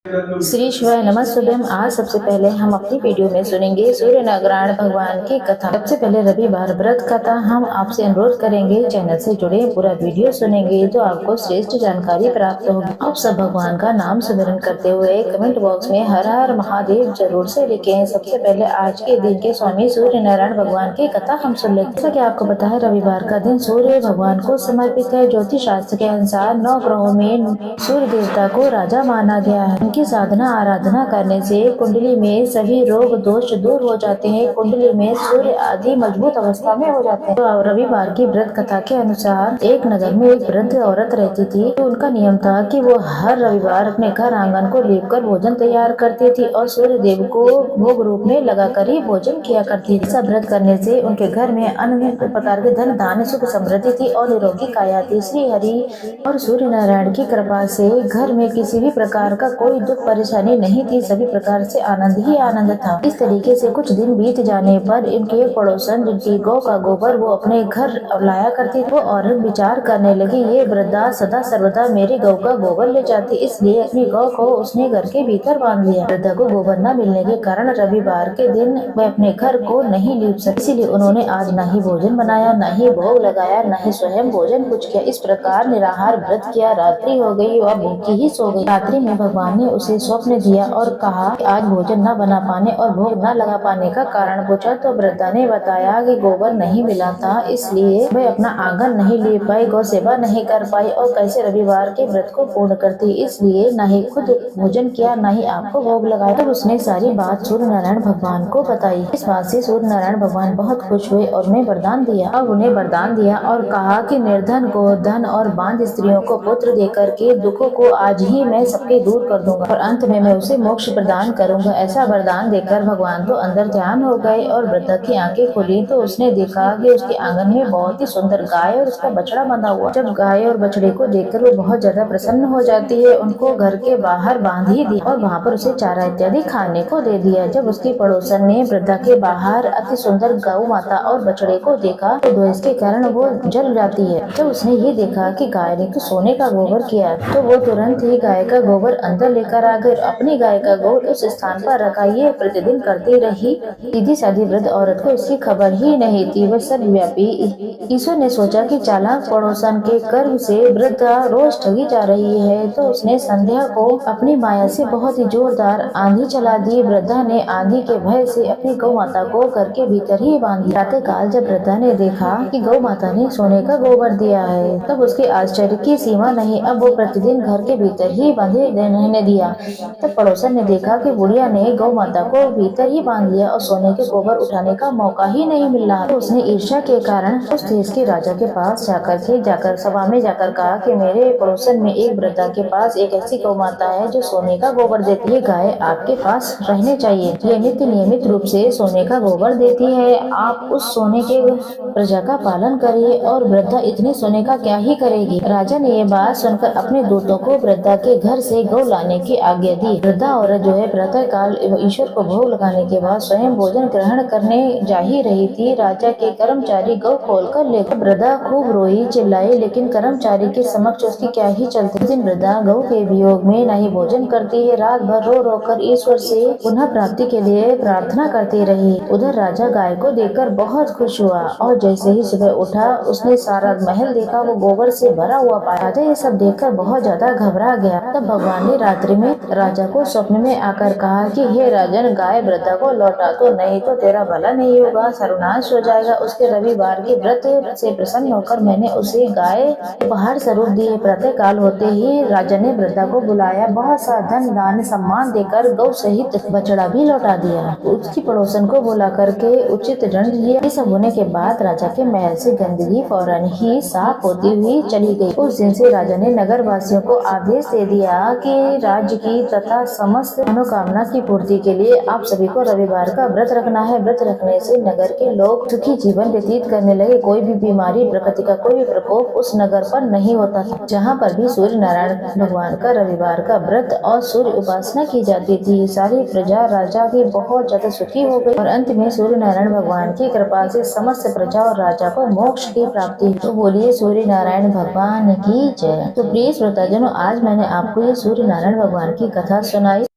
श्री शिवाय नमस्तुभ्यम। आज सबसे पहले हम अपनी वीडियो में सुनेंगे सूर्य नारायण भगवान की कथा। सबसे पहले रविवार व्रत कथा हम आपसे अनुरोध करेंगे, चैनल से जुड़े पूरा वीडियो सुनेंगे तो आपको श्रेष्ठ जानकारी प्राप्त होगी। आप सब भगवान का नाम स्मरण करते हुए कमेंट बॉक्स में हर हर महादेव जरूर से लिखें। सबसे पहले आज के दिन के स्वामी सूर्य नारायण भगवान की कथा हम सुन लेते हैं। जैसा कि आपको पता है, रविवार का दिन सूर्य भगवान को समर्पित है। ज्योतिष शास्त्र के अनुसार 9 ग्रहों में सूर्य देवता को राजा माना गया है। उनकी साधना आराधना करने से कुंडली में सभी रोग दोष दूर हो जाते हैं। कुंडली में सूर्य आदि मजबूत अवस्था में हो जाते हैं। तो रविवार की व्रत कथा के अनुसार एक नगर में एक वृद्ध औरत रहती थी। तो उनका नियम था कि वो हर रविवार अपने घर आंगन को लीपकर भोजन तैयार करती थी और सूर्य देव को भोग रूप में लगाकर ही भोजन किया करती थी। ऐसा व्रत करने से उनके घर में अनेक प्रकार के धन धान्य सुख समृद्धि थी और निरोगी काया थी। श्री हरि और सूर्य नारायण की कृपा से घर में किसी भी प्रकार का कोई दुख परेशानी नहीं थी। सभी प्रकार से आनंद ही आनंद था। इस तरीके से कुछ दिन बीत जाने पर इनके एक पड़ोसन, जिनकी गौ का गोबर वो अपने घर लाया करती, वो औरत विचार करने लगी, ये वृद्धा सदा सर्वदा मेरी गौ का गोबर ले जाती, इसलिए अपनी गौ को उसने घर के भीतर बांध लिया। वृद्धा को गोबर न मिलने के कारण रविवार के दिन वह अपने घर को नहीं लीप सकी, इसीलिए उन्होंने आज न ही भोजन बनाया, न ही भोग लगाया, न ही स्वयं भोजन कुछ किया। इस प्रकार निराहार व्रत किया। रात्रि हो गई और भूखी ही सो गई। रात्रि में भगवान ने उसे स्वप्न दिया और कहा कि आज भोजन न बना पाने और भोग न लगा पाने का कारण पूछा तो वृद्धा ने बताया कि गोबर नहीं मिला था, इसलिए वह अपना आंगन नहीं ले पाई, गौ सेवा नहीं कर पाई और कैसे रविवार के व्रत को पूर्ण करती, इसलिए न ही खुद भोजन किया न ही आपको भोग लगाया। तब उसने सारी बात सूर्य नारायण भगवान को बताई। इस बात से सूर्य नारायण भगवान बहुत खुश हुए और उन्हें वरदान दिया और कहा कि निर्धन को धन और बांझ स्त्रियों को पुत्र देकर के दुखों को आज ही मैं सबके दूर कर दूंगा और अंत में मैं उसे मोक्ष प्रदान करूंगा। ऐसा वरदान देकर भगवान तो अंदर ध्यान हो गए और वृद्धा की आंखें खुली तो उसने देखा कि उसके आंगन में बहुत ही सुंदर गाय और उसका बछड़ा बंधा हुआ। जब गाय और बछड़े को देखकर वो बहुत ज्यादा प्रसन्न हो जाती है। उनको घर के बाहर बांध ही दिया और वहाँ पर उसे चारा इत्यादि खाने को दे दिया। जब उसकी पड़ोसन ने वृद्धा के बाहर अति सुंदर गौ माता और बछड़े को देखा तो द्वेष के कारण वो जल जाती है। जब उसने ये देखा कि गाय ने तो सोने का गोबर किया तो वो तुरंत ही गाय का गोबर अंदर लेकर आ गई। अपनी गाय का गोबर उस स्थान पर रखा। ये प्रतिदिन करती रही। सीधी साधी वृद्ध औरत को इसकी खबर ही नहीं थी। वह सर्वव्यापी ईश्वर ने सोचा कि चालाक पड़ोसन के कर्म से वृद्धा रोज ठगी जा रही है, तो उसने संध्या को अपनी माया से बहुत ही जोरदार आंधी चला दी। वृद्धा ने आंधी के भय से अपनी गौ माता को घर के भीतर ही बांध दिया। प्रातः काल जब वृद्धा ने देखा कि गौ माता ने सोने का गोबर दिया है तब उसके आश्चर्य की सीमा नहीं। अब वो प्रतिदिन घर के भीतर ही बांधे रहने दिया। तब पड़ोसन ने देखा कि बुढ़िया ने गौ माता को भीतर ही बांध लिया और सोने के गोबर उठाने का मौका ही नहीं मिल रहा। तो उसने ईर्ष्या के कारण उस देश के राजा के पास जाकर सभा में जाकर कहा कि मेरे पड़ोसन में एक वृद्धा के पास एक ऐसी गौ माता है जो सोने का गोबर देती है। गाय आपके पास रहने चाहिए। ये नियमित रूप से सोने का गोबर देती है। आप उस सोने के प्रजा का पालन करिए और वृद्धा इतने सोने का क्या ही करेगी। राजा ने ये बात सुनकर अपने दूतों को वृद्धा के घर से गौ लाने की आज्ञा दी। वृद्धा औरत जो है प्रातः काल ईश्वर को भोग लगाने के बाद स्वयं भोजन ग्रहण करने जा ही रही थी। राजा के कर्मचारी गौ खोल कर ले। वृद्धा खूब रोई चिल्लाई, लेकिन कर्मचारी के समक्ष उसकी क्या ही चलती। दिन वृद्धा गौ के वियोग में न ही भोजन करती है। रात भर रो रो कर ईश्वर से पुनः प्राप्ति के लिए प्रार्थना करती रही। उधर राजा गाय को देखकर बहुत खुश हुआ और जैसे ही सुबह उठा उसने सारा महल देखा, वो गोबर से भरा हुआ पाया। राजा ये सब देखकर बहुत ज्यादा घबरा गया। तब भगवान ने रात्रि में राजा को स्वप्न में आकर कहा कि हे राजन, गाय वृद्धा को लौटा तो नहीं तो तेरा भला नहीं होगा, सर्वनाश हो जाएगा। उसके रविवार के व्रत से प्रसन्न होकर मैंने उसे गाय उपहार स्वरूप दी है। प्रातः काल होते ही राजा ने वृद्धा को बुलाया, बहुत सा धन दान सम्मान देकर गौ सहित बछड़ा भी लौटा दिया। उसकी पड़ोसन को बुला करके उचित दंड दिया। ये सब होने के बाद राजा के महल से गंदगी फौरन ही साफ होती हुई चली गई। उस दिन से राजा ने नगर वासियों को आदेश दे दिया कि राज्य की तथा समस्त मनोकामना की पूर्ति के लिए आप सभी को रविवार का व्रत रखना है। व्रत रखने से नगर के लोग सुखी जीवन व्यतीत करने लगे। कोई भी बीमारी, प्रकृति का कोई भी प्रकोप उस नगर पर नहीं होता था। जहाँ पर भी सूर्य नारायण भगवान का रविवार का व्रत और सूर्य उपासना की जाती थी, सारी प्रजा राजा की बहुत ज्यादा सुखी हो गई और अंत में सूर्य नारायण भगवान की कृपा से समस्त प्रजा और राजा को मोक्ष की प्राप्ति। तो बोलिए सूर्य नारायण भगवान की जय। तो प्रिय श्रोताजनों, आज मैंने आपको ये सूर्य नारायण भगवान भगवान की कथा सुनाई